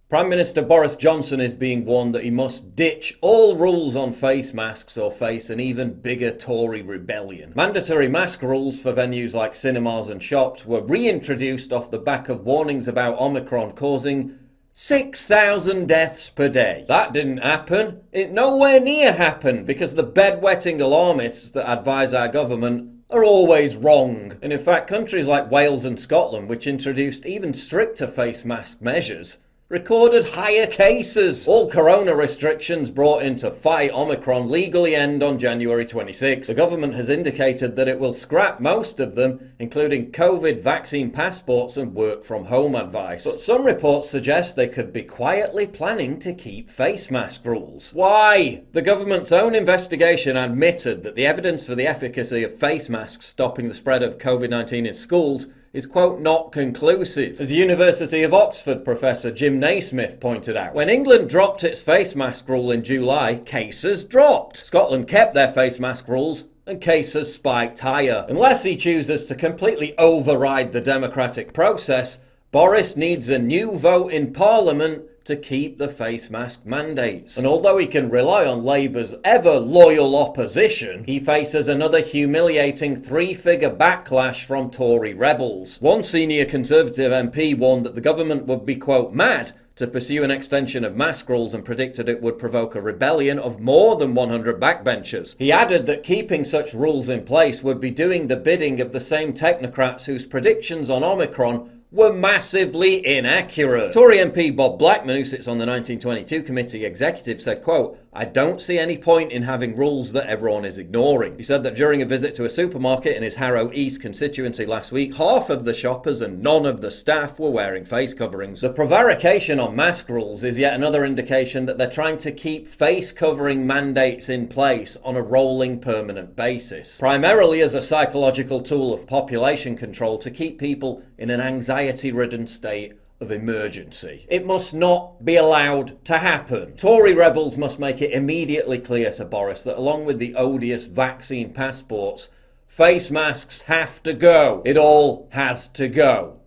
Prime Minister Boris Johnson is being warned that he must ditch all rules on face masks or face an even bigger Tory rebellion. Mandatory mask rules for venues like cinemas and shops were reintroduced off the back of warnings about Omicron causing 6,000 deaths per day. That didn't happen. It nowhere near happened because the bedwetting alarmists that advise our government are always wrong. And in fact, countries like Wales and Scotland, which introduced even stricter face mask measures, recorded higher cases. All corona restrictions brought in to fight Omicron legally end on January 26. The government has indicated that it will scrap most of them, including COVID vaccine passports and work from home advice. But some reports suggest they could be quietly planning to keep face mask rules. Why? The government's own investigation admitted that the evidence for the efficacy of face masks stopping the spread of COVID-19 in schools is, quote, not conclusive. As University of Oxford professor Jim Naismith pointed out, when England dropped its face mask rule in July, cases dropped. Scotland kept their face mask rules and cases spiked higher. Unless he chooses to completely override the democratic process, Boris needs a new vote in Parliament to keep the face mask mandates. And although he can rely on Labour's ever-loyal opposition, he faces another humiliating three-figure backlash from Tory rebels. One senior Conservative MP warned that the government would be, quote, mad to pursue an extension of mask rules and predicted it would provoke a rebellion of more than 100 backbenchers. He added that keeping such rules in place would be doing the bidding of the same technocrats whose predictions on Omicron were massively inaccurate. Tory MP Bob Blackman, who sits on the 1922 committee executive, said, quote, I don't see any point in having rules that everyone is ignoring. He said that during a visit to a supermarket in his Harrow East constituency last week, half of the shoppers and none of the staff were wearing face coverings. The prevarication on mask rules is yet another indication that they're trying to keep face covering mandates in place on a rolling permanent basis, primarily as a psychological tool of population control to keep people in an anxiety-ridden state of emergency. It must not be allowed to happen. Tory rebels must make it immediately clear to Boris that along with the odious vaccine passports, face masks have to go. It all has to go.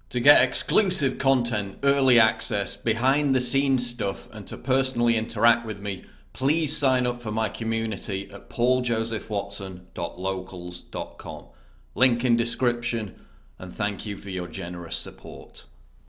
To get exclusive content, early access, behind the scenes stuff, and to personally interact with me, please sign up for my community at pauljosephwatson.locals.com. Link in description, and thank you for your generous support.